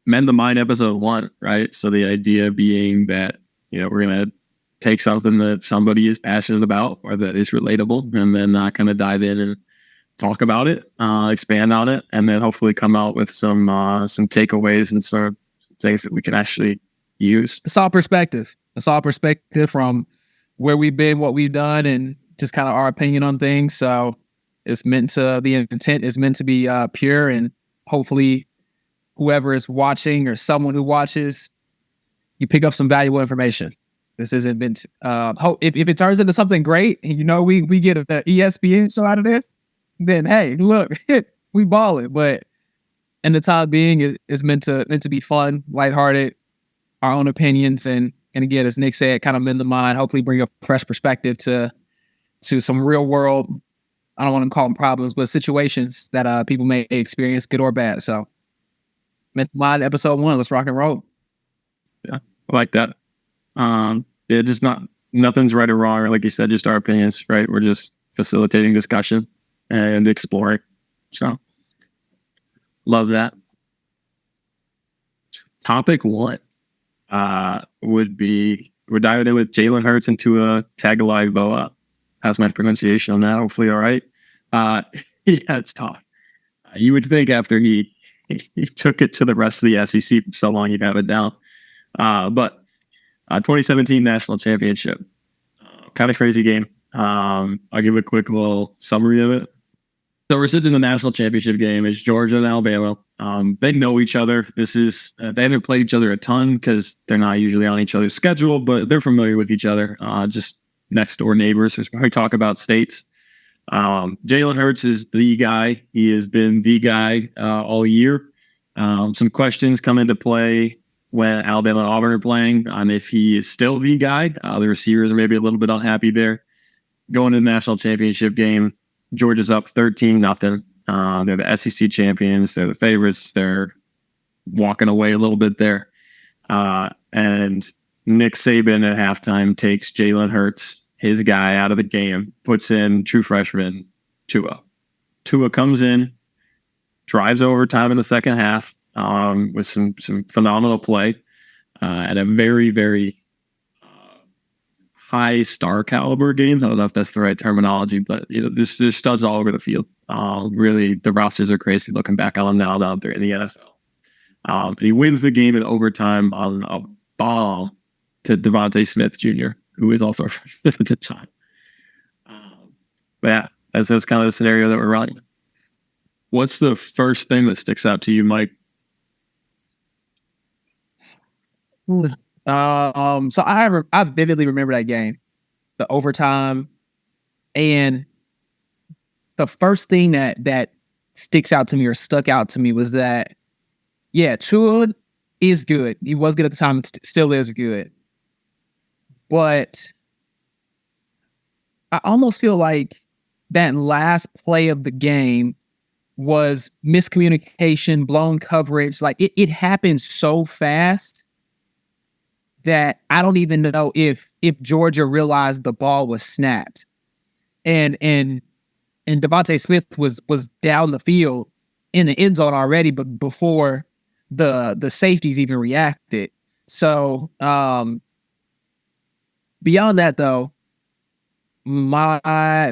Mend the Mind episode 1, right? So the idea being that, we're going to take something that somebody is passionate about or that is relatable, and then kind of dive in and talk about it, expand on it, and then hopefully come out with some takeaways and some things that we can actually use. It's all perspective. It's all perspective from where we've been, what we've done, and just kind of our opinion on things. So the intent is meant to be pure, and hopefully whoever is watching or someone who watches, you pick up some valuable information. This isn't meant to, if it turns into something great and we get an ESPN show out of this, then hey, look, we ball it. But in the time being, is meant to be fun, lighthearted, our own opinions, and again, as Nick said, kind of mend the mind, hopefully bring a fresh perspective to some real world, I don't want to call them problems, but situations that people may experience, good or bad. So Mend the Mind episode 1, let's rock and roll. Yeah, I like that. Just nothing's right or wrong, or like you said, just our opinions, right? We're just facilitating discussion and exploring. So love that. Topic 1 would be, we're diving in with Jalen Hurts and Tua Tagovailoa. How's my pronunciation on that? Hopefully all right. Yeah, it's tough. You would think after he took it to the rest of the SEC for so long, he'd have it down. But 2017 National Championship. Kind of crazy game. I'll give a quick little summary of it. So we're sitting in the national championship game. It's Georgia and Alabama. They know each other. They haven't played each other a ton because they're not usually on each other's schedule, but they're familiar with each other. Just next door neighbors. When we talk about states, Jalen Hurts is the guy. He has been the guy all year. Some questions come into play when Alabama and Auburn are playing on if he is still the guy. The receivers are maybe a little bit unhappy there. Going to the national championship game, Georgia's up 13-0. They're the SEC champions. They're the favorites. They're walking away a little bit there. And Nick Saban at halftime takes Jalen Hurts, his guy, out of the game, puts in true freshman Tua. Tua comes in, drives overtime in the second half with some phenomenal play at a very, very high star caliber game. I don't know if that's the right terminology, but there's studs all over the field. Really, the rosters are crazy looking back on them now they're in the NFL. He wins the game in overtime on a ball to Devontae Smith Jr., who is also a freshman at the time. But yeah, that's kind of the scenario that we're running. What's the first thing that sticks out to you, Mike? So I vividly remember that game, the overtime, and the first thing that sticks out to me or stuck out to me was that, yeah, Tua is good. He was good at the time, and still is good. But I almost feel like that last play of the game was miscommunication, blown coverage. Like it happened so fast that I don't even know if Georgia realized the ball was snapped, and Devontae Smith was down the field in the end zone already, but before the safeties even reacted. So beyond that, though, my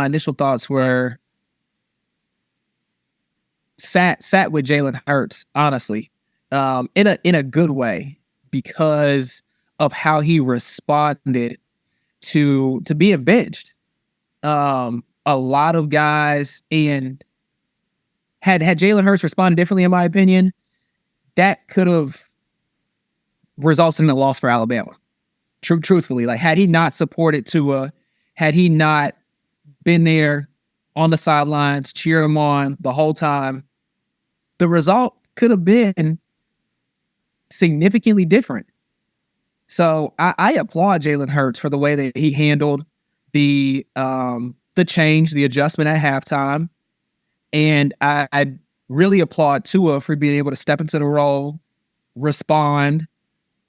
initial thoughts were sat with Jalen Hurts, honestly, in a good way, because of how he responded to being benched. A lot of guys, and had Jalen Hurts responded differently, in my opinion, that could have resulted in a loss for Alabama. Truthfully, like had he not supported Tua, had he not been there on the sidelines, cheering him on the whole time, the result could have been significantly different. So I applaud Jalen Hurts for the way that he handled the change, the adjustment at halftime. And I really applaud Tua for being able to step into the role, respond,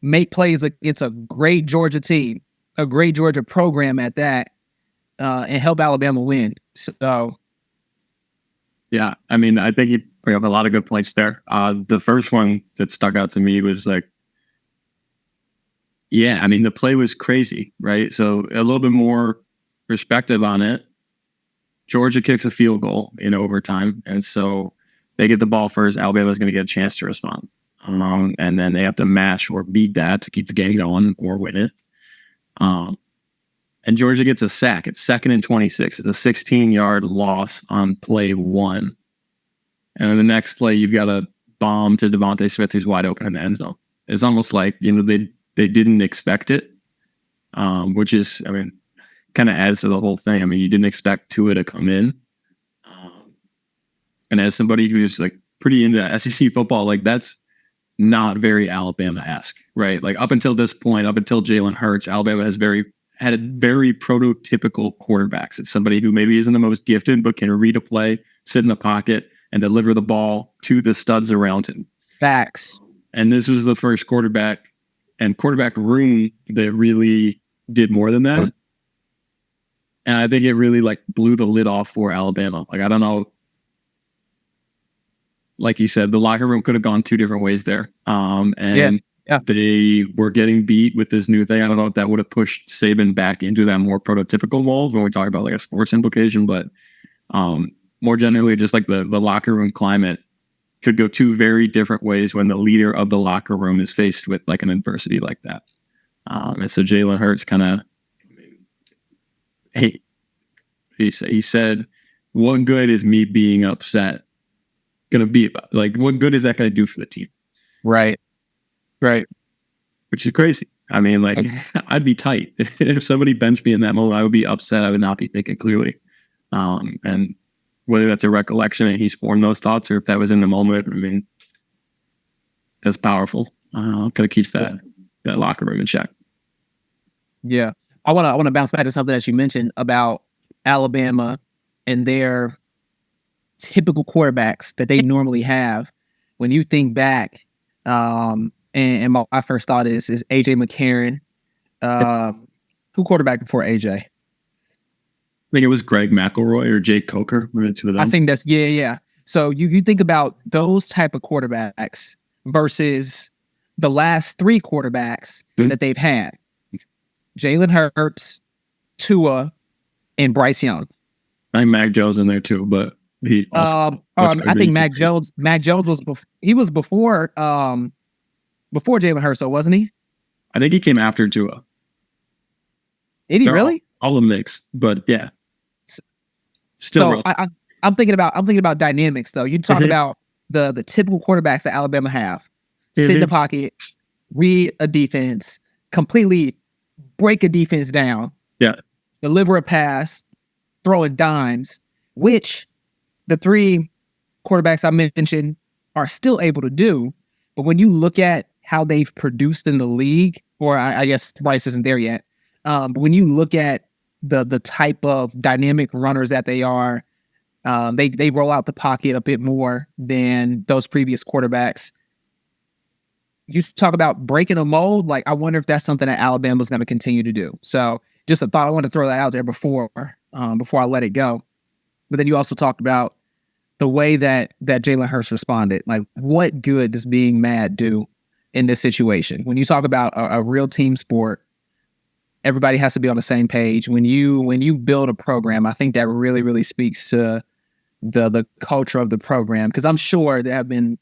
make plays against a great Georgia team, a great Georgia program at that, and help Alabama win. So, Yeah, I mean, I think you bring up a lot of good points there. The first one that stuck out to me was like, yeah, I mean, the play was crazy, right? So a little bit more perspective on it. Georgia kicks a field goal in overtime, and so they get the ball first. Alabama's going to get a chance to respond, and then they have to match or beat that to keep the game going or win it. And Georgia gets a sack. It's 2nd and 26. It's a 16-yard loss on play 1. And then the next play, you've got a bomb to Devontae Smith, who's wide open in the end zone. It's almost like, they didn't expect it, which is, I mean, kind of adds to the whole thing. I mean, you didn't expect Tua to come in. And as somebody who's like pretty into SEC football, like that's not very Alabama-esque, right? Like up until this point, up until Jalen Hurts, Alabama had a very prototypical quarterbacks. It's somebody who maybe isn't the most gifted, but can read a play, sit in the pocket, and deliver the ball to the studs around him. Facts. And this was the first quarterback room that really did more than that. And I think it really like blew the lid off for Alabama. Like, I don't know. Like you said, the locker room could have gone 2 different ways there. And they were getting beat with this new thing. I don't know if that would have pushed Saban back into that more prototypical mold when we talk about like a sports implication, but more generally, just like the locker room climate could go 2 very different ways when the leader of the locker room is faced with like an adversity like that. And so Jalen Hurts kind of, he said, what good is me being upset going to be about? Like, what good is that going to do for the team? Right. Which is crazy. I mean, like, I'd be tight. If somebody benched me in that moment, I would be upset. I would not be thinking clearly. And whether that's a recollection and he's formed those thoughts, or if that was in the moment, I mean, that's powerful. Kind of keeps that locker room in check. Yeah. I want to bounce back to something that you mentioned about Alabama and their typical quarterbacks that they normally have. When you think back, and my first thought is AJ McCarron. Who quarterbacked before AJ? I think it was Greg McElroy or Jake Coker. Two of them. I think that's yeah. So you think about those type of quarterbacks versus the last 3 quarterbacks that they've had: Jalen Hurts, Tua, and Bryce Young. I think Mac Jones in there too, but he also I think Mac Jones was before Jalen Hurts, so wasn't he? I think he came after Tua. Did he really? All a mix, but yeah. Still, so I'm thinking about dynamics though. You talk about the typical quarterbacks that Alabama have: sit in the pocket, read a defense, completely break a defense down, deliver a pass, throwing dimes, which the 3 quarterbacks I mentioned are still able to do. But when you look at how they've produced in the league, or I guess Bryce isn't there yet, but when you look at the type of dynamic runners that they are, they roll out the pocket a bit more than those previous quarterbacks. You talk about breaking a mold. Like, I wonder if that's something that Alabama's going to continue to do. So just a thought. I want to throw that out there before I let it go. But then you also talked about the way that Jalen Hurts responded. Like, what good does being mad do in this situation? When you talk about a real team sport, everybody has to be on the same page. When you build a program, I think that really, really speaks to the culture of the program. Because I'm sure there have been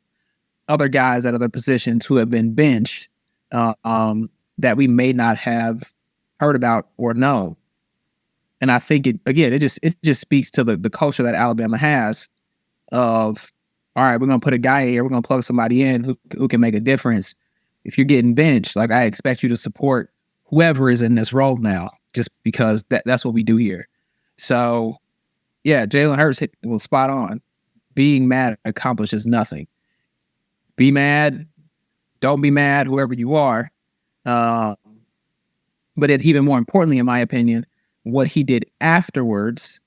other guys at other positions who have been benched that we may not have heard about or known. And I think it just speaks to the culture that Alabama has of, all right, we're going to put a guy here, we're going to plug somebody in who can make a difference. If you're getting benched, like, I expect you to support whoever is in this role now, just because that's what we do here. So, yeah, Jalen Hurts was spot on. Being mad accomplishes nothing. Be mad, don't be mad, whoever you are. But even more importantly, in my opinion, what he did afterwards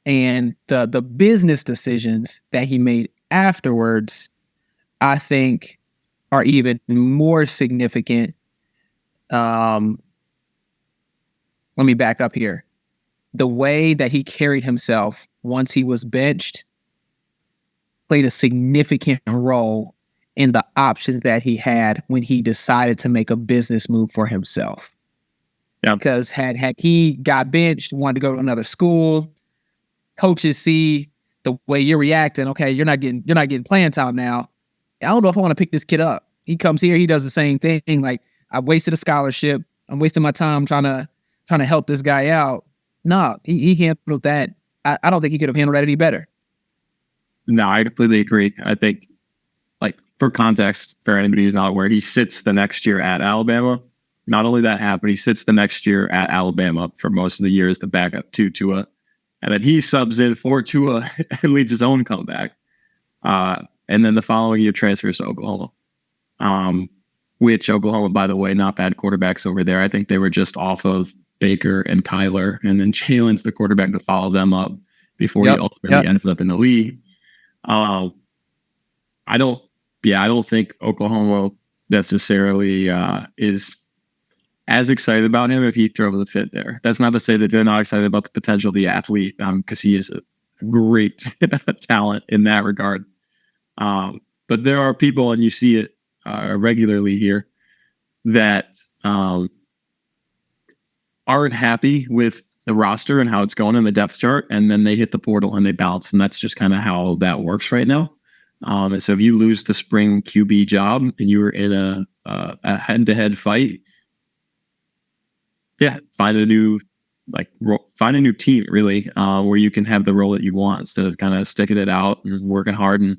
and the business decisions that he made afterwards, I think, are even more significant. Let me back up here. The way that he carried himself once he was benched played a significant role in the options that he had when he decided to make a business move for himself. Yeah. Because had he got benched, wanted to go to another school, coaches see the way you're reacting. Okay, you're not getting playing time now. I don't know if I want to pick this kid up. He comes here, he does the same thing. Like, I wasted a scholarship. I'm wasting my time trying to help this guy out. No, he handled that. I don't think he could have handled that any better. No, I completely agree. I think, like, for context, for anybody who's not aware, he sits the next year at Alabama. Not only that happened, he sits the next year at Alabama for most of the years to back up to Tua. And then he subs in for Tua and leads his own comeback. And then the following year transfers to Oklahoma. Which Oklahoma, by the way, not bad quarterbacks over there. I think they were just off of Baker and Kyler. And then Jalen's the quarterback to follow them up before he ultimately ends up in the league. I don't think Oklahoma necessarily is as excited about him if he throws a fit there. That's not to say that they're not excited about the potential of the athlete, because he is a great talent in that regard. But there are people, and you see it regularly here, that aren't happy with the roster and how it's going in the depth chart, and then they hit the portal and they bounce, and that's just kind of how that works right now. And so if you lose the spring QB job and you were in a head-to-head fight, find a new team, really, where you can have the role that you want instead of kind of sticking it out and working hard. And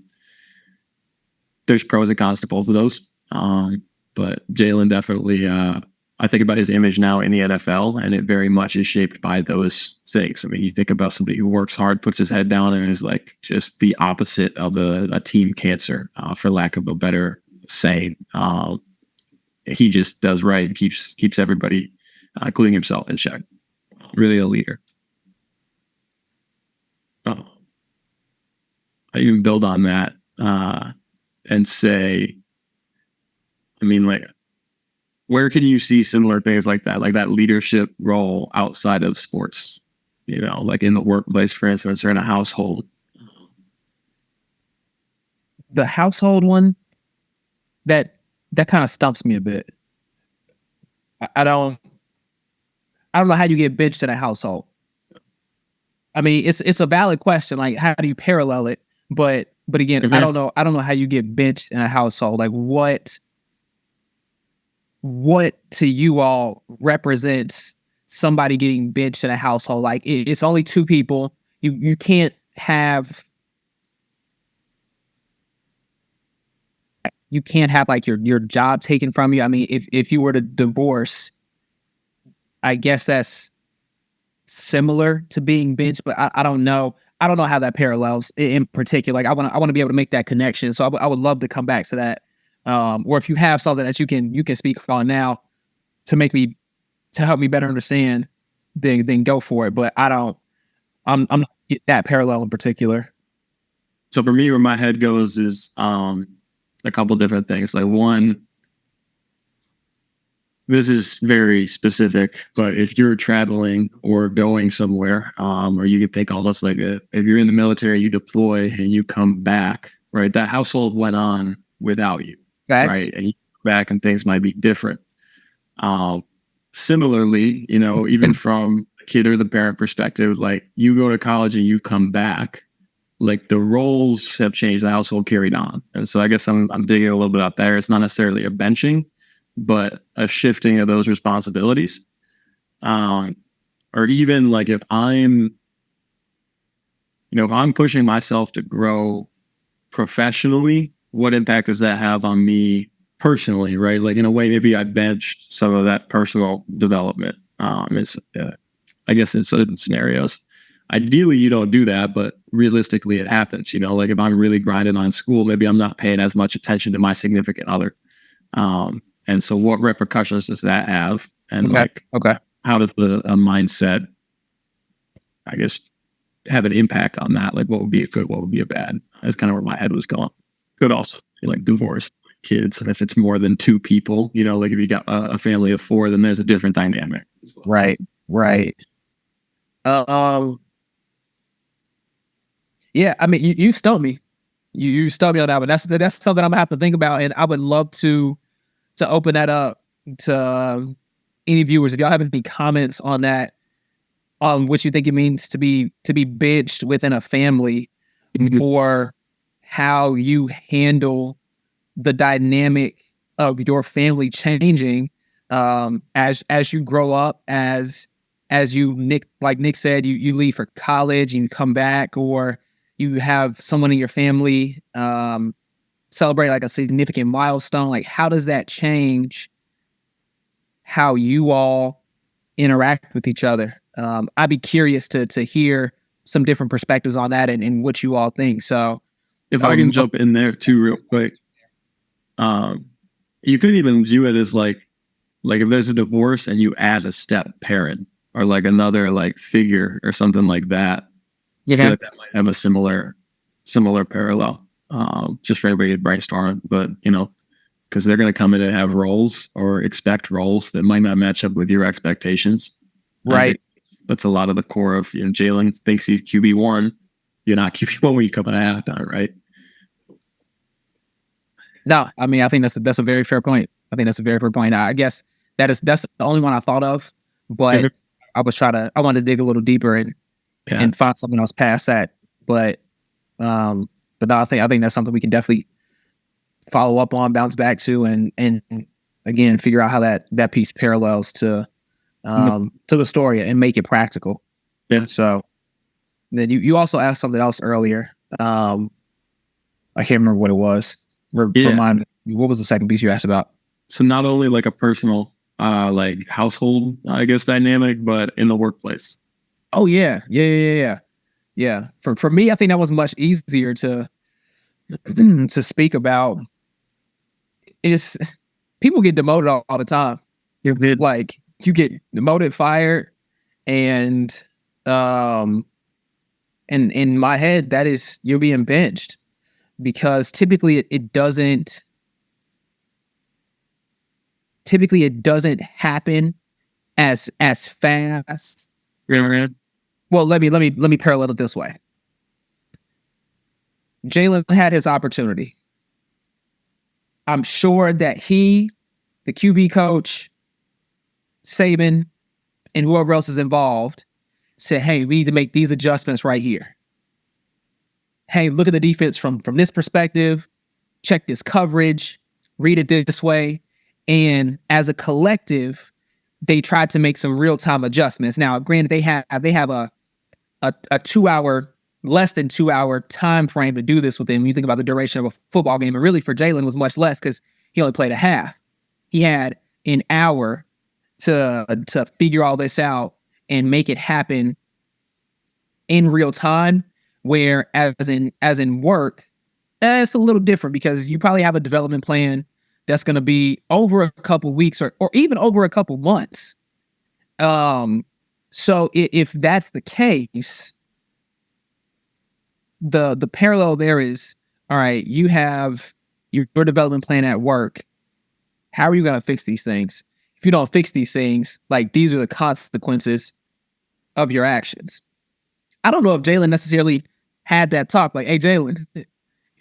there's pros and cons to both of those. But Jalen definitely, I think about his image now in the NFL, and it very much is shaped by those things. I mean, you think about somebody who works hard, puts his head down, and is like just the opposite of a team cancer, for lack of a better saying. He just does right and keeps everybody, including himself, in check. Really a leader. I even build on that and say, I mean, like, where can you see similar things like that leadership role outside of sports? You know, like in the workplace, for instance, or in a household. The household one, that kind of stumps me a bit. I don't know how you get benched in a household. I mean, it's a valid question. Like, how do you parallel it? But again, mm-hmm. I don't know how you get benched in a household. Like, what to you all represents somebody getting benched in a household? Like, it's only two people. You can't have like your job taken from you. I mean, if you were to divorce, I guess that's similar to being benched, but I don't know. I don't know how that parallels in particular. Like, I want to be able to make that connection. So I would love to come back to that. Or if you have something that you can speak on now to help me better understand, then go for it. But I'm not get that parallel in particular. So for me, where my head goes is a couple different things. Like, one, this is very specific, but if you're traveling or going somewhere, or you can think almost like if you're in the military, you deploy and you come back, right? That household went on without you. Facts. Right? And you come back and things might be different. Similarly, you know, even from the kid or the parent perspective, like, you go to college and you come back, like, the roles have changed, the household carried on. And so I guess I'm digging a little bit out there. It's not necessarily a benching, but a shifting of those responsibilities. Or even like, if I'm pushing myself to grow professionally, what impact does that have on me personally, right? Like, in a way, maybe I benched some of that personal development. I guess in certain scenarios, ideally you don't do that, but realistically it happens. You know, like, if I'm really grinding on school, maybe I'm not paying as much attention to my significant other. And so what repercussions does that have? And how does the mindset, I guess, have an impact on that? Like, what would be a good, what would be a bad? That's kind of where my head was going. Could also be like divorce, kids. And if it's more than two people, you know, like if you got a family of four, then there's a different dynamic as well. Right. Yeah, I mean, you stumped me. you stuck me on that one. That's something I'm gonna have to think about, and I would love to open that up to any viewers. If y'all have any comments on that, on what you think it means to be benched within a family, or how you handle the dynamic of your family changing as you grow up, as you like Nick said, you leave for college and you come back, or you have someone in your family celebrate like a significant milestone. Like, how does that change how you all interact with each other? I'd be curious to hear some different perspectives on that and what you all think. So if I can jump in there too real quick, you could even view it as like if there's a divorce and you add a step parent or like another like figure or something like that. I feel like that might have a similar parallel. Just for everybody to brainstorm, but because they're going to come in and have roles or expect roles that might not match up with your expectations. Right. That's a lot of the core of, Jalen thinks he's QB1. You're not QB1 when you come in at halftime, right? No, I mean, I think that's a very fair point. I guess that's the only one I thought of, but I wanted to dig a little deeper and find something else past that. But no, I think that's something we can definitely follow up on, bounce back to, and again figure out how that piece parallels to the story and make it practical. Yeah. So then you also asked something else earlier. I can't remember what it was. Remind me, what was the second piece you asked about? So not only like a personal like household, I guess, dynamic, but in the workplace. Oh yeah. For me, I think that was much easier to speak about. Is people get demoted all the time. Like, you get demoted, fired, and in my head, that is, you're being benched, because typically it doesn't happen as fast. Well, let me parallel it this way. Jalen had his opportunity. I'm sure that he, the QB coach, Saban, and whoever else is involved said, hey, we need to make these adjustments right here. Hey, look at the defense from this perspective. Check this coverage. Read it this way. And as a collective, they tried to make some real-time adjustments. Now, granted, they have a 2 hour, less than 2 hour time frame to do this within. When you think about the duration of a football game, and really for Jalen was much less because he only played a half. He had an hour to figure all this out and make it happen in real time. Where as in work, it's a little different, because you probably have a development plan that's going to be over a couple weeks or even over a couple months. So if that's the case, the parallel there is, all right, you have your development plan at work. How are you going to fix these things? If you don't fix these things, like, these are the consequences of your actions. I don't know if Jalen necessarily had that talk, like, hey, Jalen, if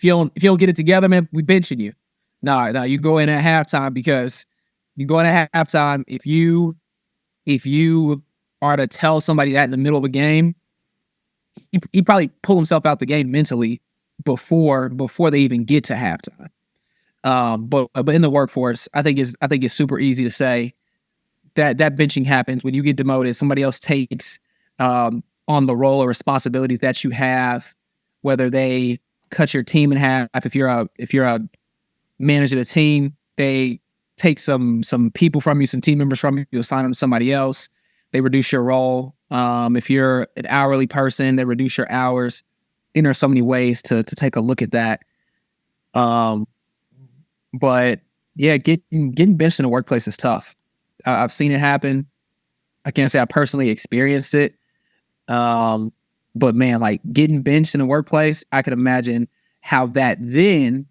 you don't get it together, man, we benching you. No, you go in at halftime, because you go in at halftime. If you are to tell somebody that in the middle of a game, he probably pull himself out the game mentally before they even get to halftime. But in the workforce, I think it's super easy to say that benching happens when you get demoted. Somebody else takes on the role or responsibilities that you have, whether they cut your team in half. If you're a manager of the team, they take some people from you, some team members from you, assign them to somebody else. They reduce your role. If you're an hourly person, they reduce your hours. And there are so many ways to take a look at that. But yeah, getting benched in the workplace is tough. I've seen it happen. I can't say I personally experienced it. But man, like, getting benched in the workplace, I could imagine how that then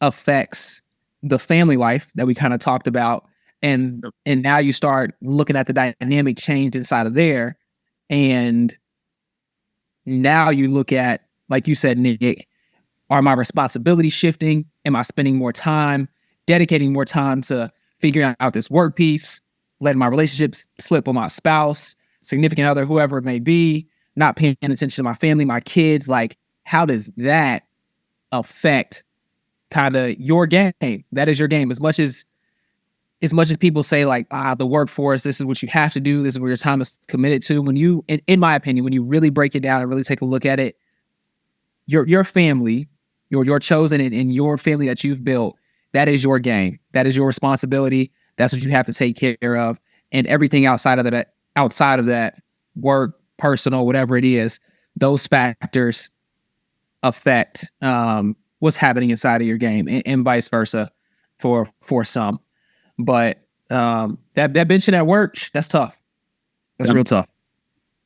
affects the family life that we kind of talked about. And now you start looking at the dynamic change inside of there. And now you look at, like you said, Nick, Are my responsibilities shifting? Am I spending more time, dedicating more time to figuring out this work piece, letting my relationships slip with my spouse, significant other, whoever it may be, not paying attention to my family, my kids? Like, how does that affect kind of your game? That is your game. As much as people say like, the workforce, this is what you have to do, this is where your time is committed to. When you, in my opinion, when you really break it down and really take a look at it, your family, your chosen and your family that you've built, that is your game. That is your responsibility. That's what you have to take care of. And everything outside of that, work, personal, whatever it is, those factors affect what's happening inside of your game, and vice versa for some. But that benching at work, that's tough. That's real tough.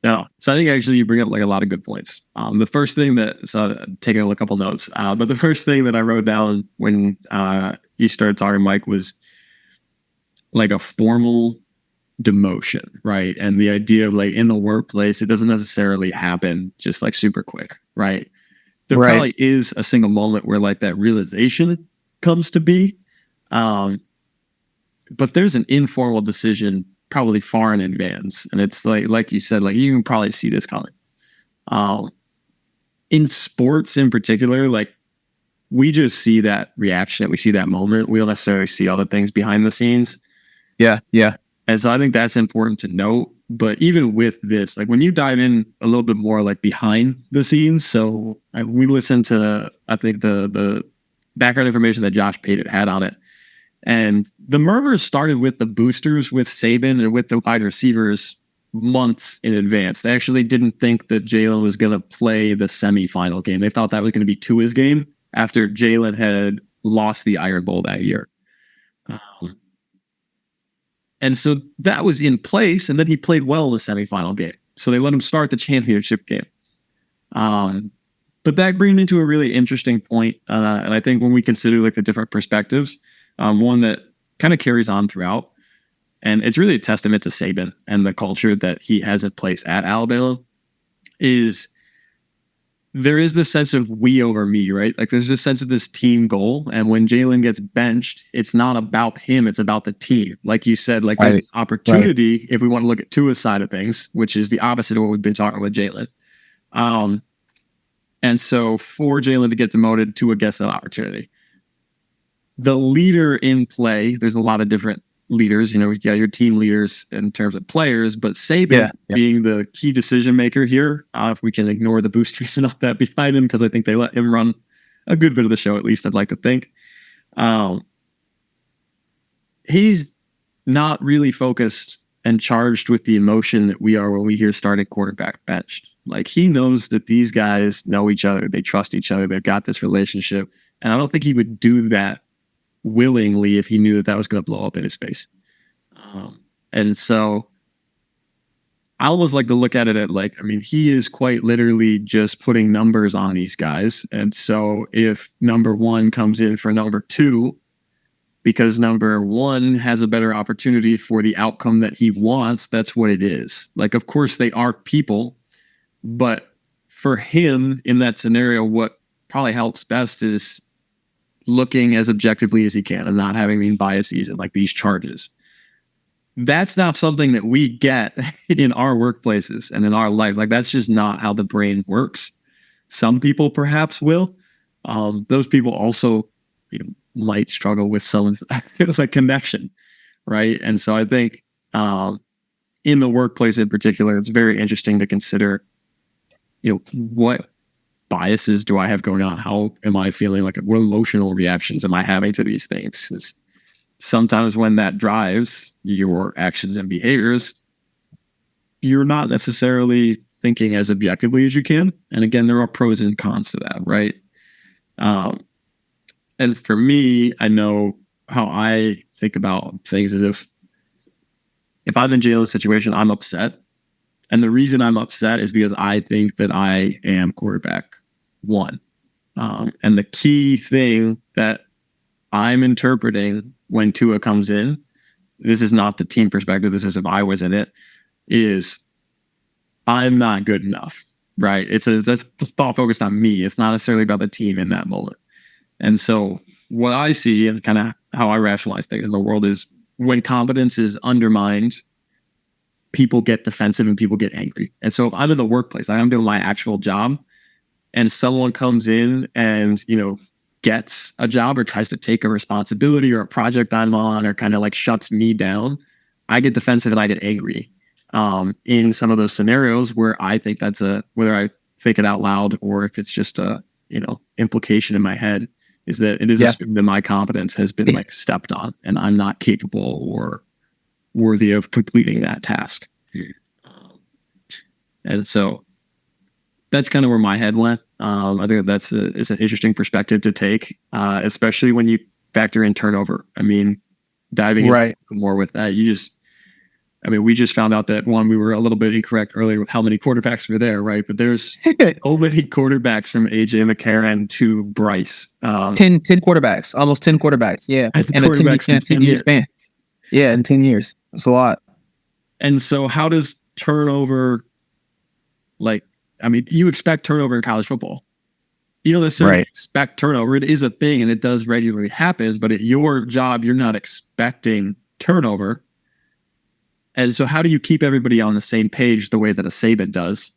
No, so I think actually you bring up like a lot of good points. The first thing that, so taking a couple notes, but the first thing that I wrote down when you started talking, Mike, was like a formal demotion, right? And the idea of like in the workplace, it doesn't necessarily happen just like super quick, right? There probably is a single moment where like that realization comes to be. But there's an informal decision probably far in advance. And it's like you said, like you can probably see this coming. In sports in particular, like we just see that reaction, we see that moment. We don't necessarily see all the things behind the scenes. Yeah. And so I think that's important to note. But even with this, like when you dive in a little bit more like behind the scenes, so we listened to, I think the background information that Josh Payton had on it. And the murmurs started with the boosters, with Saban and with the wide receivers months in advance. They actually didn't think that Jalen was going to play the semifinal game. They thought that was going to be Tua's game after Jalen had lost the Iron Bowl that year. And so that was in place, and then he played well in the semifinal game. So they let him start the championship game. But that brings me to a really interesting point. And I think when we consider like the different perspectives, one that kind of carries on throughout, and it's really a testament to Saban and the culture that he has in place at Alabama, is there is this sense of we over me, right? Like there's this sense of this team goal. And when Jalen gets benched, it's not about him, it's about the team. Like you said, like there's this opportunity, if we want to look at Tua's side of things, which is the opposite of what we've been talking with Jalen. And so for Jalen to get demoted, Tua gets that opportunity. The leader in play, there's a lot of different leaders, you know, you got your team leaders in terms of players, but Saban being the key decision maker here, if we can ignore the boosters and all that behind him, because I think they let him run a good bit of the show, at least I'd like to think. He's not really focused and charged with the emotion that we are when we hear starting quarterback benched. Like he knows that these guys know each other, they trust each other, they've got this relationship, and I don't think he would do that willingly if he knew that was going to blow up in his face. And so I almost like to look at it at like, I mean, he is quite literally just putting numbers on these guys. And so if number one comes in for number two, because number one has a better opportunity for the outcome that he wants, that's what it is. Like, of course they are people, but for him in that scenario, what probably helps best is looking as objectively as he can and not having these biases and like these charges. That's not something that we get in our workplaces and in our life. Like that's just not how the brain works. Some people perhaps will. Those people also, you know, might struggle with some like connection, right? And so I think in the workplace in particular, it's very interesting to consider, you know, what biases do I have going on? How am I feeling? Like what emotional reactions am I having to these things? It's sometimes when that drives your actions and behaviors, you're not necessarily thinking as objectively as you can. And again, there are pros and cons to that, right? And for me, I know how I think about things is if I'm in Jalen's situation, I'm upset. And the reason I'm upset is because I think that I am quarterback one. And the key thing that I'm interpreting when Tua comes in, this is not the team perspective, this is if I was in it, is I'm not good enough. right? That's thought focused on me. It's not necessarily about the team in that moment. And so what I see and kind of how I rationalize things in the world is when competence is undermined, people get defensive and people get angry. And so if I'm in the workplace, I'm doing my actual job, and someone comes in and, gets a job or tries to take a responsibility or a project I'm on or kind of like shuts me down, I get defensive and I get angry. In some of those scenarios where I think whether I think it out loud or if it's just a, implication in my head, is that it is assumed that my competence has been like stepped on and I'm not capable or worthy of completing that task. And so that's kind of where my head went. I think it's an interesting perspective to take, especially when you factor in turnover. I mean, diving in more with that, we just found out that we were a little bit incorrect earlier with how many quarterbacks were there, right? But there's so many quarterbacks from AJ McCarron to Bryce. 10 quarterbacks, almost 10 quarterbacks. Yeah. And a 10 year span. Yeah, in 10 years. That's a lot. And so how does turnover, you expect turnover in college football. You don't necessarily expect turnover. It is a thing and it does regularly happen, but at your job, you're not expecting turnover. And so how do you keep everybody on the same page the way that a Saban does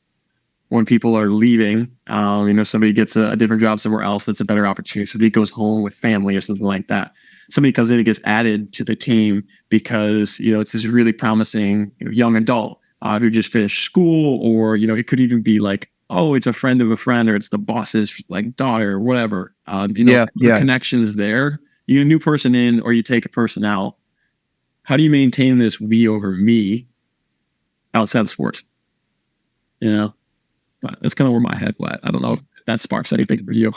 when people are leaving? Somebody gets a different job somewhere else that's a better opportunity. Somebody goes home with family or something like that. Somebody comes in and gets added to the team because, it's this really promising young adult who just finished school, or, it could even be like, oh, it's a friend of a friend, or it's the boss's daughter or whatever. The connections there. You get a new person in or you take a person out. How do you maintain this we over me outside of sports? But that's kind of where my head went. I don't know if that sparks anything for you.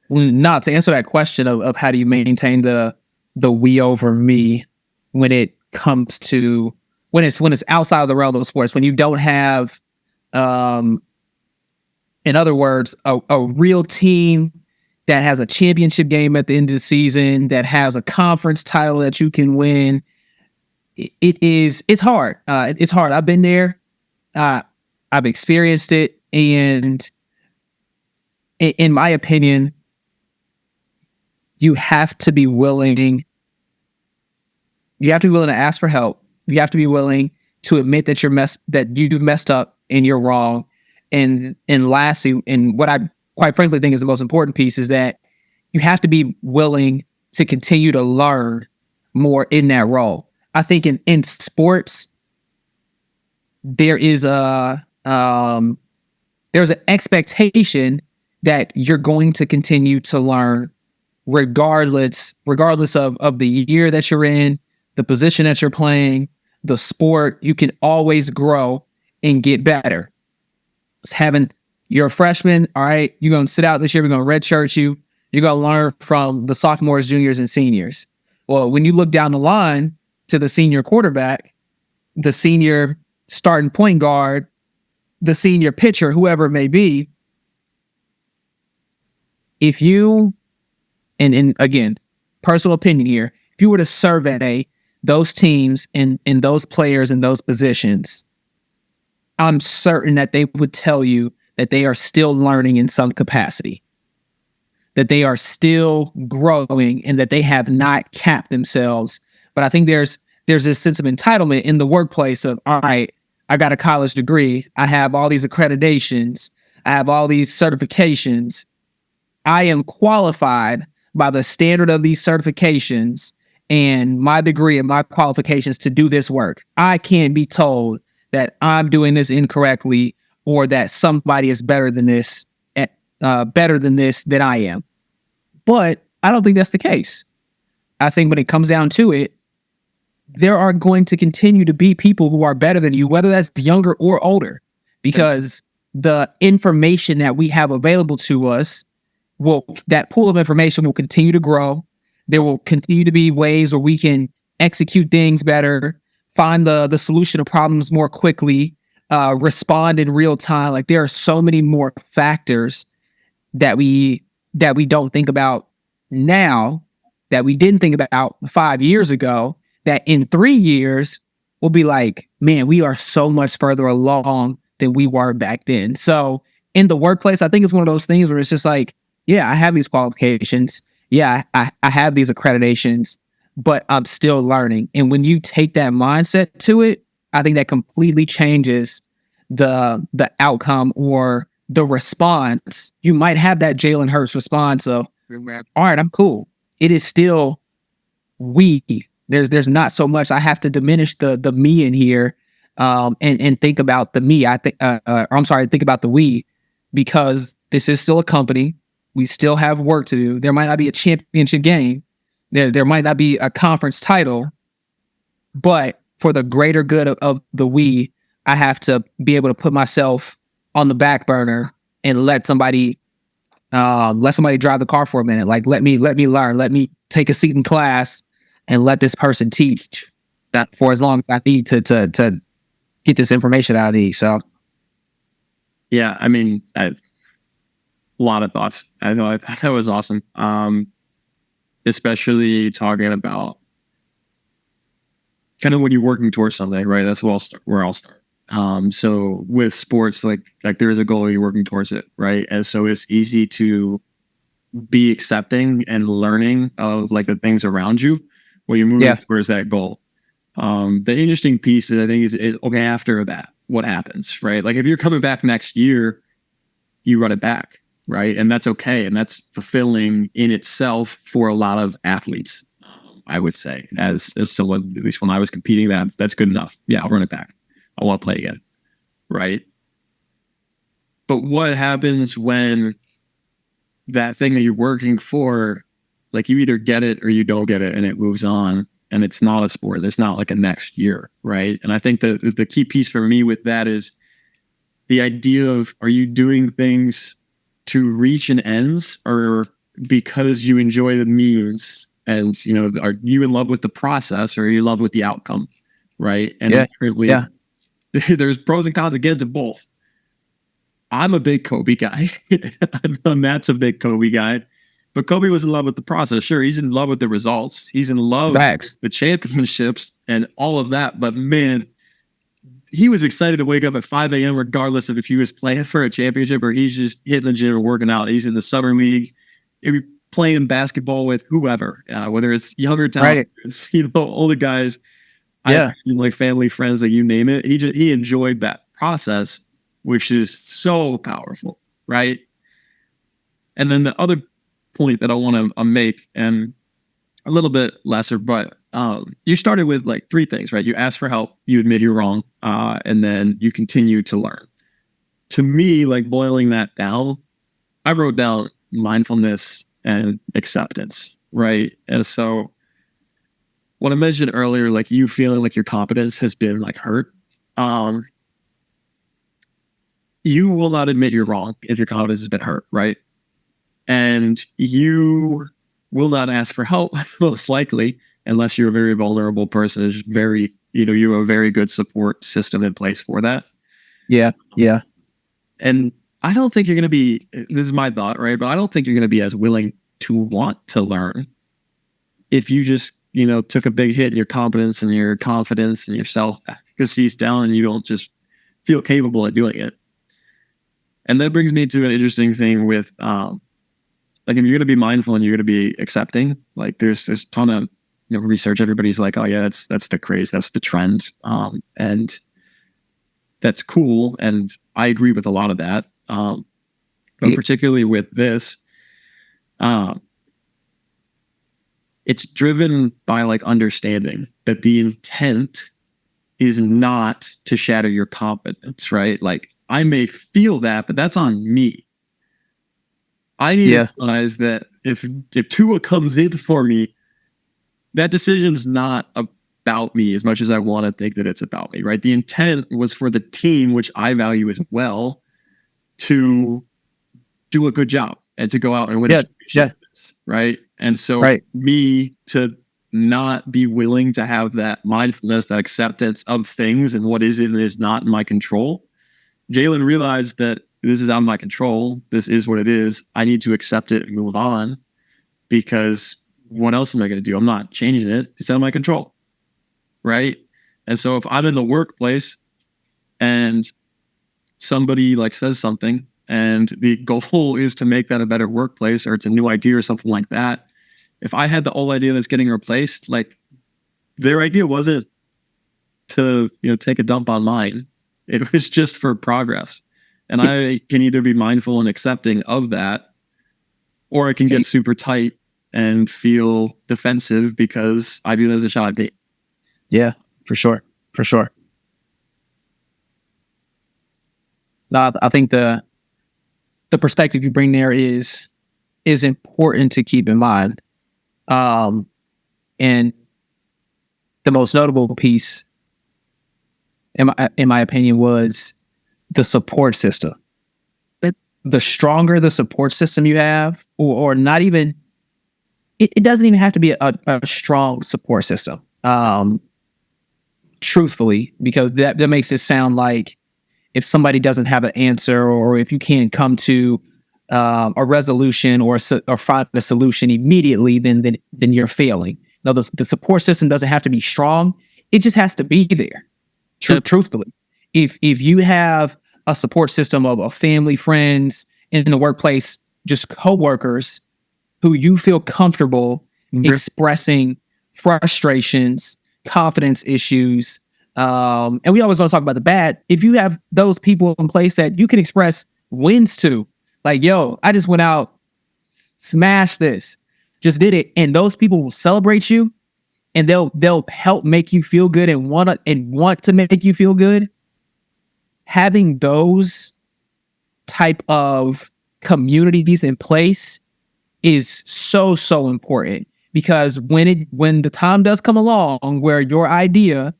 Not to answer that question of how do you maintain the we over me when it comes to when it's outside of the realm of sports, when you don't have, in other words, a real team that has a championship game at the end of the season, that has a conference title that you can win. It's hard. It's hard. I've been there. I've experienced it. And in my opinion, you have to be willing. You have to be willing to ask for help. You have to be willing to admit that you've messed up and you're wrong. And lastly, and what I quite frankly think is the most important piece is that you have to be willing to continue to learn more in that role. I think in sports, there is there's an expectation that you're going to continue to learn regardless of the year that you're in, the position that you're playing, the sport. You can always grow and get better. You're a freshman, all right, you're going to sit out this year, we're going to redshirt you. You're going to learn from the sophomores, juniors, and seniors. Well, when you look down the line to the senior quarterback, the senior starting point guard, the senior pitcher, whoever it may be, if you, and again, personal opinion here, if you were to survey those teams and those players in those positions, I'm certain that they would tell you that they are still learning in some capacity, that they are still growing, and that they have not capped themselves. But I think there's this sense of entitlement in the workplace of, all right, I got a college degree. I have all these accreditations. I have all these certifications. I am qualified by the standard of these certifications and my degree and my qualifications to do this work. I can't be told that I'm doing this incorrectly or that somebody is better than this than I am. But I don't think that's the case. I think when it comes down to it, there are going to continue to be people who are better than you, whether that's younger or older, because the information that we have available to us that pool of information will continue to grow. There will continue to be ways where we can execute things better, find the solution of problems more quickly, respond in real time. Like, there are so many more factors that we don't think about now, that we didn't think about 5 years ago, that in 3 years we'll be like, man, we are so much further along than we were back then. So in the workplace, I think it's one of those things where it's just like, yeah, I have these qualifications. Yeah, I have these accreditations, but I'm still learning. And when you take that mindset to it, I think that completely changes the outcome or the response. You might have that Jalen Hurts response of, all right, I'm cool. It is still we. There's not so much. I have to diminish the me in here, and think about the me. I think, I'm sorry, think about the we, because this is still a company. We still have work to do. There might not be a championship game. There might not be a conference title, but for the greater good of the we, I have to be able to put myself on the back burner and let somebody drive the car for a minute. Like, let me learn. Let me take a seat in class and let this person teach that for as long as I need to get this information out of me. So, Yeah, I mean, a lot of thoughts. I thought that was awesome. Especially talking about kind of when you're working towards something, right? That's where I'll start. So with sports, like there's a goal, you're working towards it, right? And so it's easy to be accepting and learning of like the things around you when you're moving towards that goal. The interesting piece is, I think, is okay, after that, what happens, right? Like if you're coming back next year, you run it back, right? And that's okay. And that's fulfilling in itself for a lot of athletes. I would say, as someone, at least when I was competing, that's good enough. Yeah, I'll run it back. I want to play again, right? But what happens when that thing that you're working for, like you either get it or you don't get it, and it moves on, and it's not a sport. There's not like a next year, right? And I think the key piece for me with that is the idea of, are you doing things to reach an ends, or because you enjoy the means? And, you know, are you in love with the process, or are you in love with the outcome, right? And there's pros and cons against it both. I'm a big Kobe guy. Matt's a big Kobe guy. But Kobe was in love with the process. Sure, he's in love with the results. He's in love with the championships and all of that. But man, he was excited to wake up at 5 a.m. regardless of if he was playing for a championship or he's just hitting the gym or working out. He's in the summer league. If you're playing basketball with whoever, whether it's younger talent, it's, you know, older guys, like family, friends, like you name it. He enjoyed that process, which is so powerful, right? And then the other point that I want to make, and a little bit lesser, but you started with like 3 things, right? You asked for help, you admit you're wrong, and then you continue to learn. To me, like boiling that down, I wrote down mindfulness and acceptance, right? And so what I mentioned earlier, like you feeling like your competence has been like hurt, you will not admit you're wrong if your confidence has been hurt, right? And you will not ask for help, most likely, unless you're a very vulnerable person. Is very, you know, you have a very good support system in place for that. Yeah. And I don't think you're going to be, this is my thought, right? But I don't think you're going to be as willing to want to learn if you just, you know, took a big hit in your competence and your confidence and your self-efficacy's down and you don't just feel capable of doing it. And that brings me to an interesting thing with, like if you're going to be mindful and you're going to be accepting, like there's a ton of, you know, research. Everybody's like, oh yeah, that's the craze, that's the trend, and that's cool. And I agree with a lot of that, but particularly with this, it's driven by like understanding that the intent is not to shatter your confidence, right? Like I may feel that, but that's on me. I need to realize that if Tua comes in for me, that decision's not about me as much as I want to think that it's about me, right? The intent was for the team, which I value as well, to do a good job and to go out and win a championship, right? And so me to not be willing to have that mindfulness, that acceptance of things and what is and is not in my control. Jalen realized that this is out of my control. This is what it is. I need to accept it and move on, because what else am I going to do? I'm not changing it. It's out of my control, right? And so if I'm in the workplace and somebody like says something and the goal is to make that a better workplace, or it's a new idea or something like that. If I had the old idea that's getting replaced, like their idea wasn't to, take a dump on mine. It was just for progress. And I can either be mindful and accepting of that, or I can get super tight and feel defensive because I view that as a shot at me. Yeah, for sure. For sure. No, I think the perspective you bring there is important to keep in mind. And the most notable piece, in my opinion, was the support system. The stronger the support system you have, or not even, it doesn't even have to be a strong support system. Truthfully, because that makes it sound like if somebody doesn't have an answer, or if you can't come to a resolution or find a solution immediately, then you're failing. No, the support system doesn't have to be strong. It just has to be there. Truthfully, if you have a support system of family, friends, in the workplace, just coworkers who you feel comfortable expressing frustrations, confidence issues, and we always want to talk about the bad. If you have those people in place that you can express wins to, like, yo, I just went out, smashed this, just did it, and those people will celebrate you, and they'll help make you feel good and want to make you feel good. Having those type of communities in place is so important, because when the time does come along where your idea,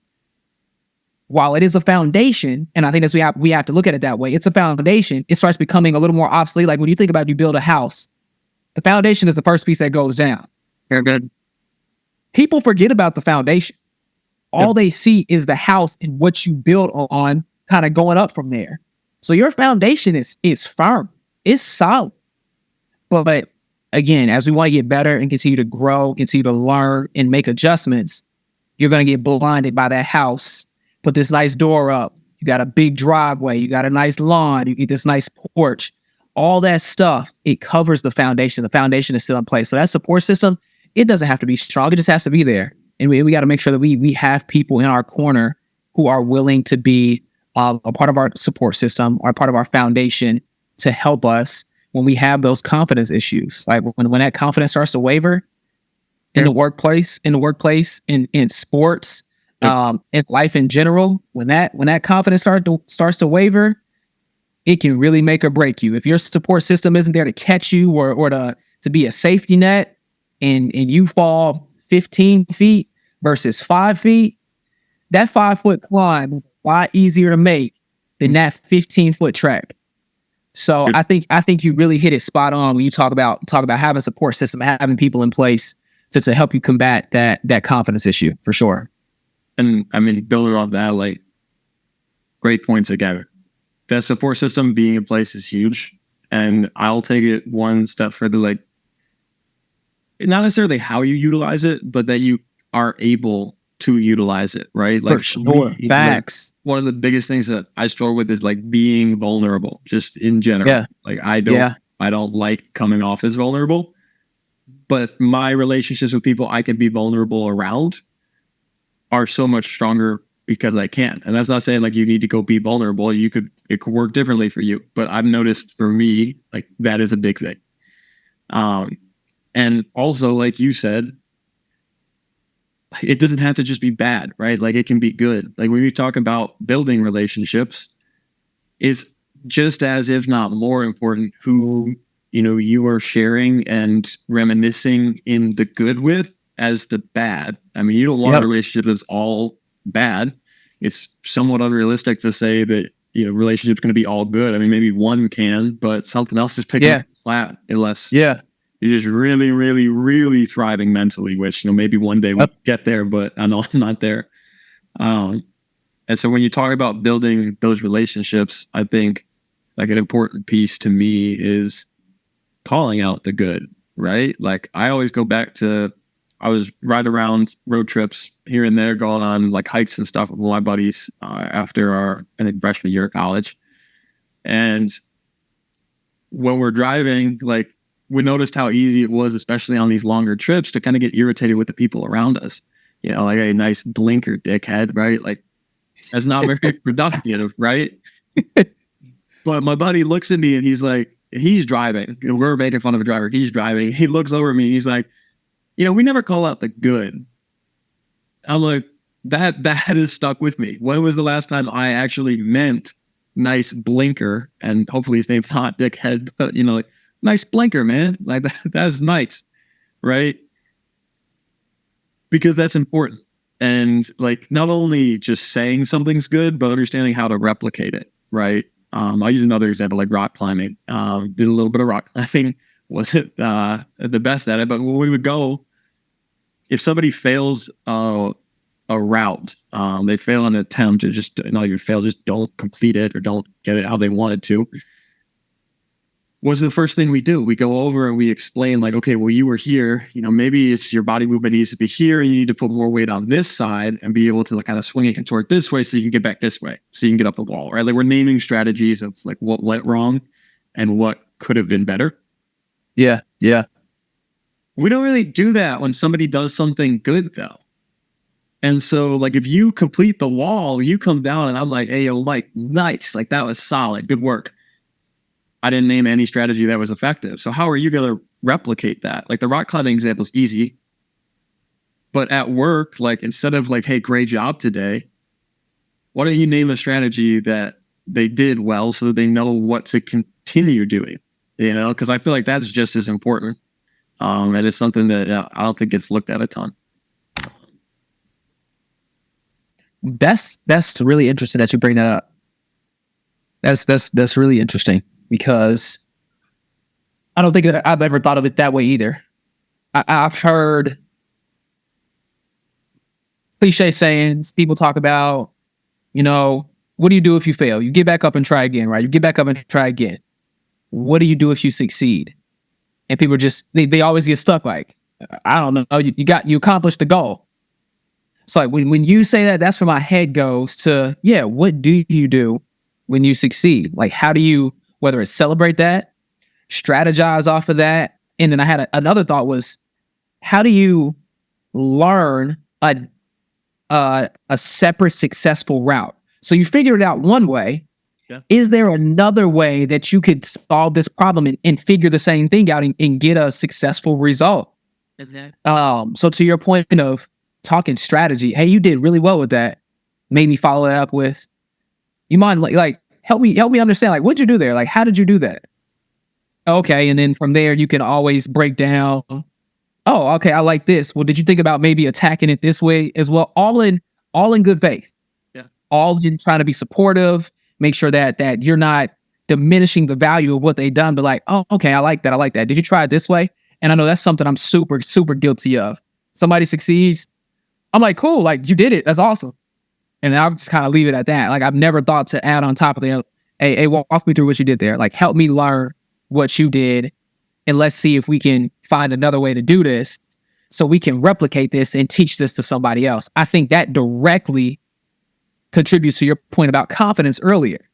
while it is a foundation, and I think we have to look at it that way, it's a foundation, it starts becoming a little more obsolete. Like when you think about, you build a house, the foundation is the first piece that goes down. Very good. People forget about the foundation. All they see is the house and what you build on kind of going up from there. So your foundation is firm. It's solid. But again, as we want to get better and continue to grow, continue to learn and make adjustments, you're going to get blinded by that house. Put this nice door up. You got a big driveway. You got a nice lawn. You get this nice porch. All that stuff, it covers the foundation. The foundation is still in place. So that support system, it doesn't have to be strong. It just has to be there. And we got to make sure that we have people in our corner who are willing to be a part of our support system, or part of our foundation, to help us when we have those confidence issues. Like when that confidence starts to waver in the workplace, in sports, in life in general, when that confidence starts to waver, it can really make or break you. If your support system isn't there to catch you, or to be a safety net, and you fall 15 feet versus 5 feet, that 5-foot climb is a lot easier to make than that 15-foot track. So I think you really hit it spot on when you talk about having a support system, having people in place to help you combat that confidence issue, for sure. And I mean, building off that, like, great points again. That support system being in place is huge. And I'll take it one step further, like, not necessarily how you utilize it, but that you are able to utilize it, right? Like, for sure. Facts. Like, one of the biggest things that I struggle with is like being vulnerable, just in general. Yeah. Like I don't like coming off as vulnerable, but my relationships with people I can be vulnerable around are so much stronger because I can. And that's not saying like you need to go be vulnerable. It could work differently for you, but I've noticed for me, like, that is a big thing. And also, like you said, it doesn't have to just be bad, right? Like, it can be good. Like when you talk about building relationships, it's just as, if not more important, who, you are sharing and reminiscing in the good with as the bad. I mean, you don't want a relationship that's all bad. It's somewhat unrealistic to say that, relationship's going to be all good. I mean, maybe one can, but something else is picking up flat, unless you're just really, really, really thriving mentally, which, maybe one day we'll get there, but I know I'm not there. And so when you talk about building those relationships, I think like an important piece to me is calling out the good, right? Like I always go back to, I was riding around road trips here and there, going on like hikes and stuff with my buddies after our, I think, freshman year of college. And when we're driving, like we noticed how easy it was, especially on these longer trips, to kind of get irritated with the people around us. You know, like a nice blinker dickhead, right? Like that's not very productive, right? But my buddy looks at me and he's like, he's driving. We're making fun of a driver. He's driving. He looks over at me. And he's like, you know, we never call out the good. I'm like, that has stuck with me. When was the last time I actually meant nice blinker? And hopefully his name's not dickhead, but you know, like nice blinker, man. Like that's nice, right? Because that's important. And like not only just saying something's good, but understanding how to replicate it, right? I'll use another example, like rock climbing. Did a little bit of rock climbing. Wasn't the best at it, but when we would go, if somebody fails a route, they fail an attempt, to just not even fail, just don't complete it or don't get it how they wanted to. What's the first thing we do? We go over and we explain, like, okay, well, you were here. You know, maybe it's your body movement needs to be here, and you need to put more weight on this side and be able to like, kind of swing it and contort this way, so you can get back this way, so you can get up the wall, right? Like we're naming strategies of like what went wrong and what could have been better. Yeah. We don't really do that when somebody does something good, though. And so, like, if you complete the wall, you come down and I'm like, hey, yo, Mike, nice. Like, that was solid. Good work. I didn't name any strategy that was effective. So how are you going to replicate that? Like, the rock climbing example is easy. But at work, like, instead of like, hey, great job today, why don't you name a strategy that they did well so they know what to continue doing? You know, because I feel like that's just as important. And it's something that I don't think gets looked at a ton. That's really interesting that you bring that up. That's really interesting, because I don't think I've ever thought of it that way either. I've heard cliche sayings. People talk about, you know, what do you do if you fail? You get back up and try again, right? You get back up and try again. What do you do if you succeed? And people just, they always get stuck like, I don't know, you accomplished the goal. So like when you say that, that's where my head goes to, yeah, what do you do when you succeed? Like, how do you, whether it's celebrate that, strategize off of that? And then I had another thought was, how do you learn a separate successful route? So you figured it out one way. Yeah. Is there another way that you could solve this problem and figure the same thing out and get a successful result? Exactly. So to your point of talking strategy, hey, you did really well with that. Made me follow it up with, you mind like help me understand, like, what'd you do there? Like, how did you do that? Okay, and then from there you can always break down. Oh, okay, I like this. Well, did you think about maybe attacking it this way as well? All in good faith. Yeah. All in trying to be supportive. Make sure that you're not diminishing the value of what they've done, but like, oh, okay, I like that. Did you try it this way? And I know that's something I'm super, super guilty of. Somebody succeeds, I'm like, cool, like you did it. That's awesome. And I'll just kind of leave it at that. Like, I've never thought to add on top of it, hey, walk me through what you did there. Like, help me learn what you did, and let's see if we can find another way to do this so we can replicate this and teach this to somebody else. I think that directly contributes to your point about confidence earlier.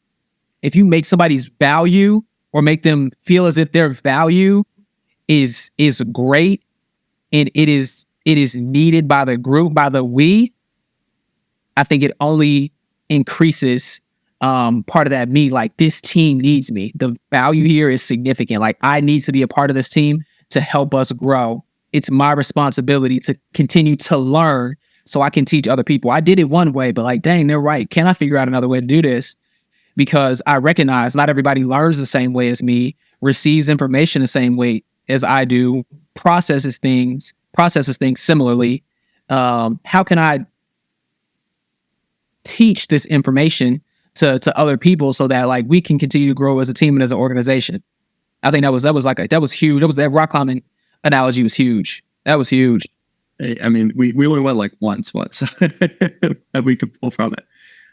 If you make somebody's value or make them feel as if their value is great and it is needed by the group, by the we, I think it only increases part of that me, like, this team needs me. The value here is significant. Like, I need to be a part of this team to help us grow. It's my responsibility to continue to learn so I can teach other people. I did it one way, but like, dang, they're right. Can I figure out another way to do this? Because I recognize not everybody learns the same way as me, receives information the same way as I do, processes things similarly. How can I teach this information to other people so that like we can continue to grow as a team and as an organization? I think that was huge. That rock climbing analogy was huge. That was huge. I mean, we only went like once that we could pull from it.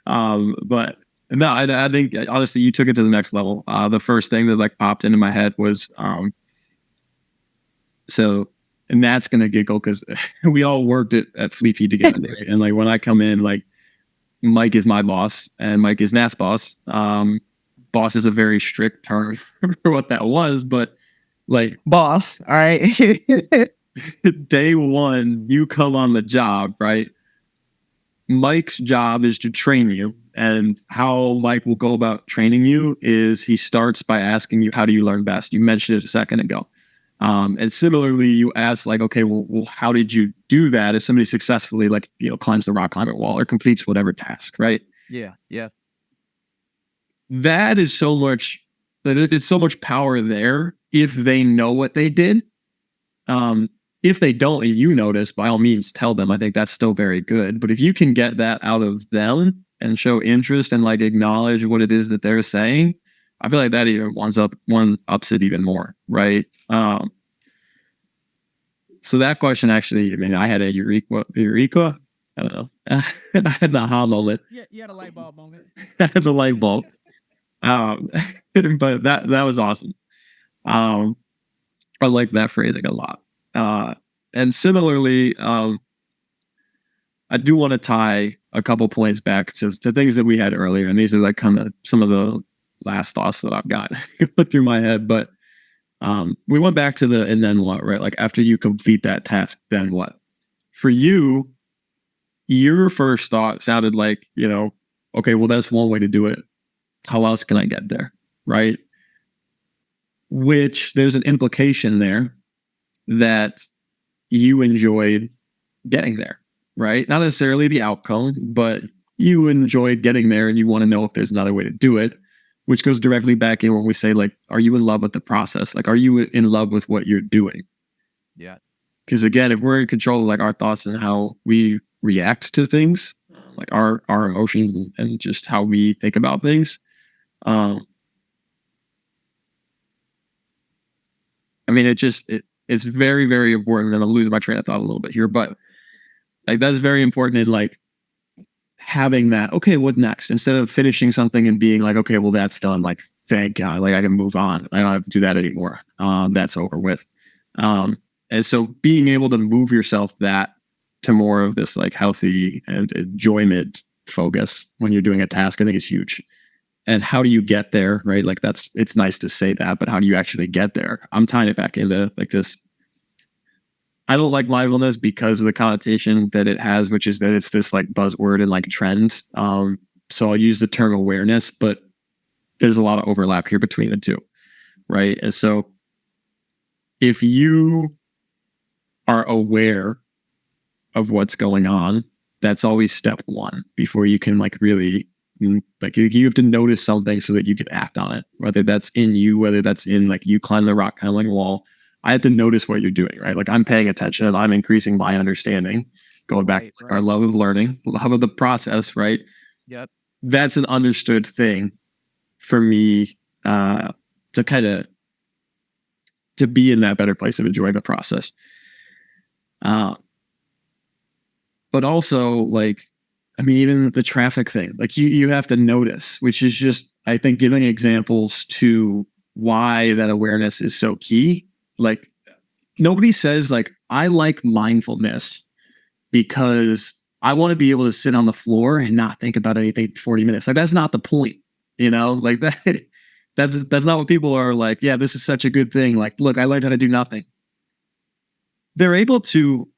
But no, I think honestly you took it to the next level. The first thing that like popped into my head was and that's gonna giggle because we all worked at Fleet Feet together. And like when I come in, like Mike is my boss and Mike is Nat's boss. boss is a very strict term for what that was, but like boss. All right. day one, you come on the job, right? Mike's job is to train you. And how Mike will go about training you is he starts by asking you, how do you learn best? You mentioned it a second ago. And similarly, you ask like, okay, well, how did you do that? If somebody successfully like, climbs the rock climbing wall or completes whatever task, right? Yeah. That is so much, it's so much power there if they know what they did. If they don't and you notice, by all means, tell them. I think that's still very good. But if you can get that out of them and show interest and like acknowledge what it is that they're saying, I feel like that even one ups it even more, right? So that question actually, I mean, I had a eureka. I don't know. I had the aha moment. Yeah, you had a light bulb moment. I had the light bulb. But that was awesome. I like that phrasing a lot. And similarly, I do want to tie a couple points back to things that we had earlier, and these are like kind of some of the last thoughts that I've got put through my head. But we went back to the and then what, right? Like after you complete that task, then what? For you, your first thought sounded like, okay, well, that's one way to do it. How else can I get there, right? Which there's an implication there that you enjoyed getting there, right? Not necessarily the outcome, but you enjoyed getting there and you want to know if there's another way to do it, which goes directly back in when we say, like, are you in love with the process? Like, are you in love with what you're doing? Yeah. Because again, if we're in control of like our thoughts and how we react to things, like our emotions and just how we think about things, I mean, it's very, very important. And I'm losing my train of thought a little bit here, but like that's very important in like having that, okay, what next? Instead of finishing something and being like, okay, well, that's done. Like, thank God, like I can move on. I don't have to do that anymore. That's over with. And so being able to move yourself that to more of this like healthy and enjoyment focus when you're doing a task, I think is huge. And how do you get there, right? Like it's nice to say that, but how do you actually get there? I'm tying it back into like this. I don't like mindfulness because of the connotation that it has, which is that it's this like buzzword and like trend. So I'll use the term awareness, but there's a lot of overlap here between the two, right? And so if you are aware of what's going on, that's always step one before you can like really like you have to notice something so that you can act on it, whether that's in you, whether that's in like you climb the rock climbing wall. I have to notice what you're doing, right? Like I'm paying attention and I'm increasing my understanding, going back to our love of learning, love of the process, right? Yep. That's an understood thing for me to kind of to be in that better place of enjoying the process. But also like, I mean, even the traffic thing, like you have to notice, which is just, I think, giving examples to why that awareness is so key. Like nobody says like, I like mindfulness because I want to be able to sit on the floor and not think about anything for 40 minutes. Like that's not the point, like that. That's not what people are like. Yeah, this is such a good thing. Like, look, I learned how to do nothing. They're able to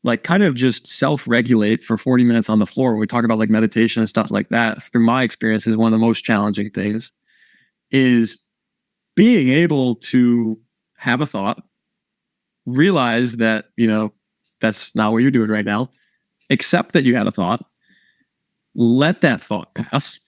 like kind of just self-regulate for 40 minutes on the floor. We talk about like meditation and stuff like that. Through my experience, is one of the most challenging things is being able to have a thought, realize that, that's not what you're doing right now, accept that you had a thought, let that thought pass,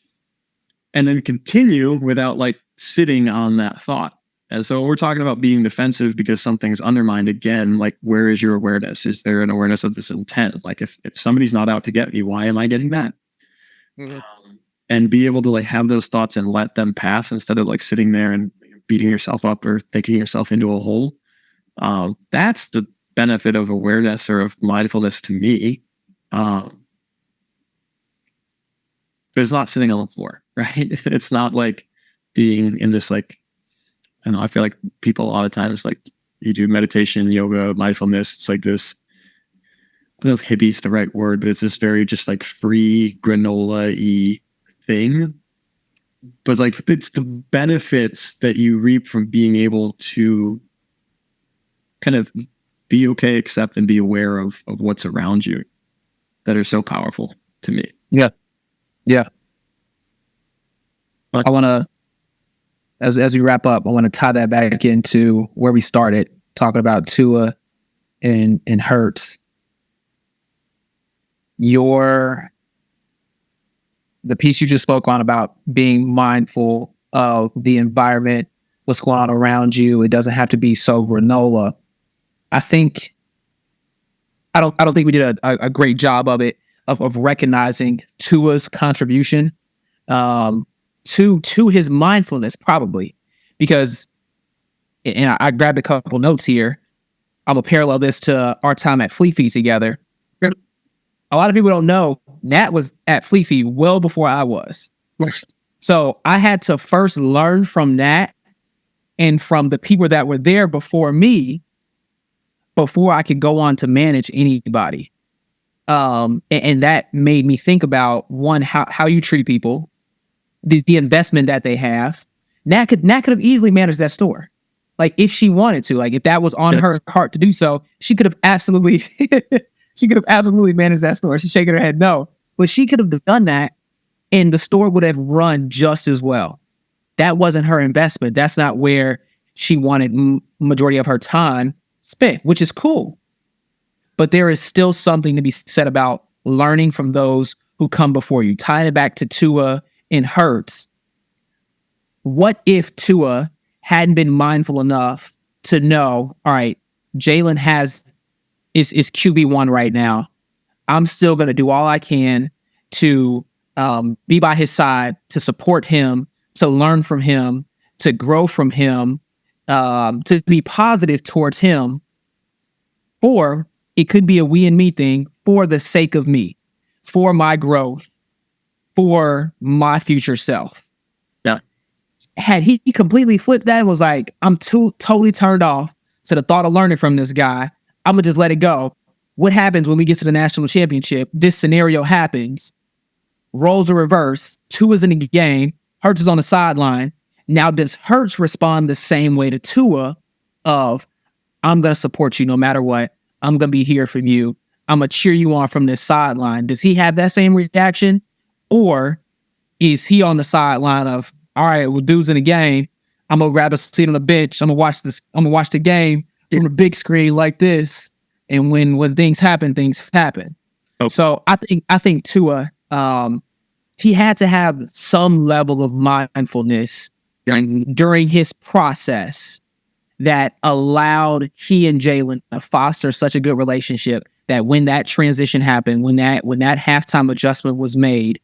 and then continue without like sitting on that thought. And so we're talking about being defensive because something's undermined again. Like, where is your awareness? Is there an awareness of this intent? Like if somebody's not out to get me, why am I getting mad? Mm-hmm. And be able to like have those thoughts and let them pass instead of like sitting there and beating yourself up or thinking yourself into a hole. That's the benefit of awareness or of mindfulness to me. But it's not sitting on the floor, right? It's not like being in this like, I don't know, I feel like people a lot of times like you do meditation, yoga, mindfulness. It's like this, I don't know if hippie's the right word, but it's this very just like free granola-y thing. but like it's the benefits that you reap from being able to kind of be okay, accept, and be aware of what's around you that are so powerful to me. Yeah. Yeah. But I want to, as we wrap up, I want to tie that back into where we started talking about Tua and Hurts. The piece you just spoke on about being mindful of the environment, what's going on around you. It doesn't have to be so granola. I don't think we did a great job of it, of recognizing Tua's contribution to his mindfulness, probably because, and I grabbed a couple notes here. I'm gonna parallel this to our time at Fleet Feet together. A lot of people don't know Nat was at Fleet Feet well before I was. So I had to first learn from Nat and from the people that were there before me before I could go on to manage anybody. And that made me think about, one, how you treat people, the investment that they have. Nat could have easily managed that store. Like if she wanted to, like if that was on her heart to do so, she could have absolutely managed that store. She's shaking her head no. But she could have done that and the store would have run just as well. That wasn't her investment. That's not where she wanted majority of her time spent, which is cool. But there is still something to be said about learning from those who come before you. Tying it back to Tua and Hurts. What if Tua hadn't been mindful enough to know, all right, Jalen is QB1 right now. I'm still going to do all I can to be by his side, to support him, to learn from him, to grow from him, to be positive towards him. Or it could be a we and me thing for the sake of me, for my growth, for my future self. Yeah. Had he completely flipped that and was like, I'm totally turned off to the thought of learning from this guy, I'm going to just let it go. What happens when we get to the national championship? This scenario happens. Roles are reversed. Tua's in the game. Hurts is on the sideline. Now, does Hurts respond the same way to Tua of, I'm going to support you no matter what. I'm going to be here for you. I'm going to cheer you on from this sideline. Does he have that same reaction? Or is he on the sideline of, all right, well, dude's in the game. I'm going to grab a seat on the bench. I'm going to watch the game on a big screen like this. And when things happen, things happen. Okay. So I think Tua, he had to have some level of mindfulness during his process that allowed he and Jalen to foster such a good relationship that when that transition happened, when that halftime adjustment was made,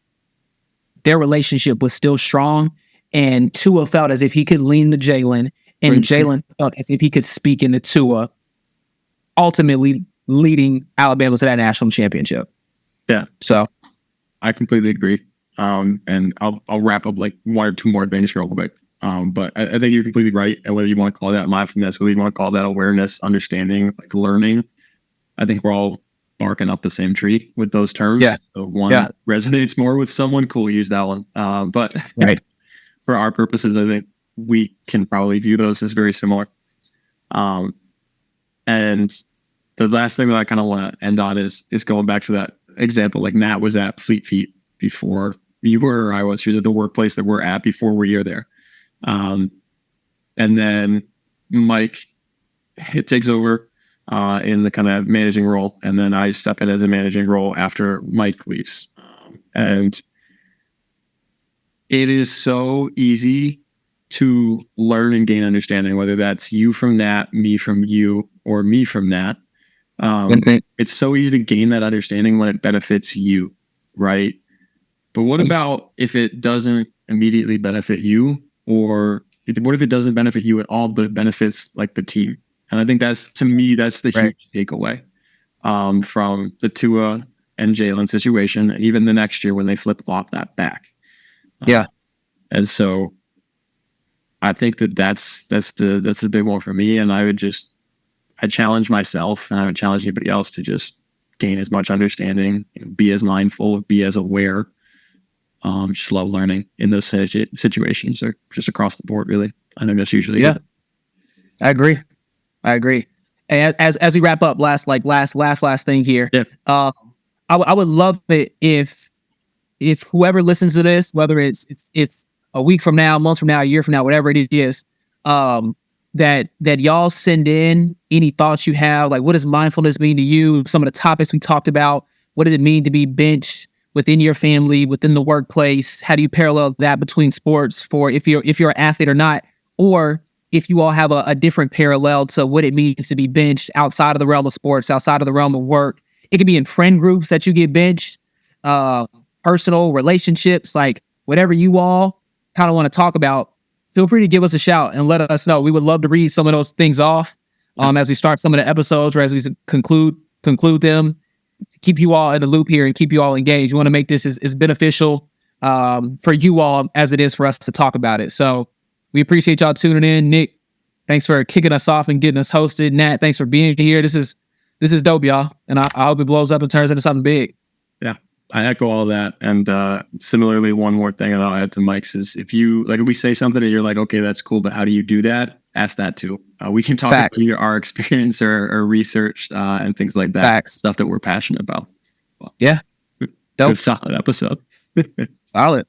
their relationship was still strong. And Tua felt as if he could lean to Jalen, and Jalen felt as if he could speak into Tua, ultimately leading Alabama to that national championship. Yeah. So I completely agree. And I'll wrap up like one or two more things real quick. But I think you're completely right. And whether you want to call that mindfulness, whether you want to call that awareness, understanding, like learning, I think we're all barking up the same tree with those terms. Yeah. So one resonates more with someone, cool, use that one. But right. For our purposes, I think we can probably view those as very similar. And the last thing that I kind of want to end on is going back to that example. Like Nat was at Fleet Feet before you were, or I was. She was at the workplace that we're at before we were there. And then Mike takes over in the kind of managing role, and then I step in as a managing role after Mike leaves. And it is so easy to learn and gain understanding, whether that's you from Nat, me from you, or me from Nat. It's so easy to gain that understanding when it benefits you, right? But what about if it doesn't immediately benefit you, or what if it doesn't benefit you at all, but it benefits like the team? And I think that's, to me, that's the huge takeaway from the Tua and Jalen situation, and even the next year when they flip flop that back. And so I think that's the big one for me. And I challenge myself, and I would challenge anybody else to just gain as much understanding, be as mindful, be as aware, Just love learning in those situations, or just across the board, really. I think that's usually Yeah, good. I agree. And as we wrap up, last thing here. Yeah. I would love it if whoever listens to this, whether it's a week from now, a month from now, a year from now, whatever it is, that y'all send in any thoughts you have. Like, what does mindfulness mean to you? Some of the topics we talked about. What does it mean to be benched within your family, within the workplace? How do you parallel that between sports for if you're an athlete or not? Or if you all have a different parallel to what it means to be benched outside of the realm of sports, outside of the realm of work. It could be in friend groups that you get benched, personal relationships, like whatever you all kind of want to talk about. Feel free to give us a shout and let us know. We would love to read some of those things off as we start some of the episodes or as we conclude them, to keep you all in the loop here and keep you all engaged. We want to make this as beneficial for you all as it is for us to talk about it. So we appreciate y'all tuning in. Nick, thanks for kicking us off and getting us hosted. Nat, thanks for being here. This is dope, y'all. And I hope it blows up and turns into something big. Yeah, I echo all that. And similarly, one more thing I'll add to Mike's is if we say something and you're like, okay, that's cool, but how do you do that? Ask that too. We can talk about our experience or research and things like that. Facts. Stuff that we're passionate about. Well, yeah. Dope. Good solid episode. Solid.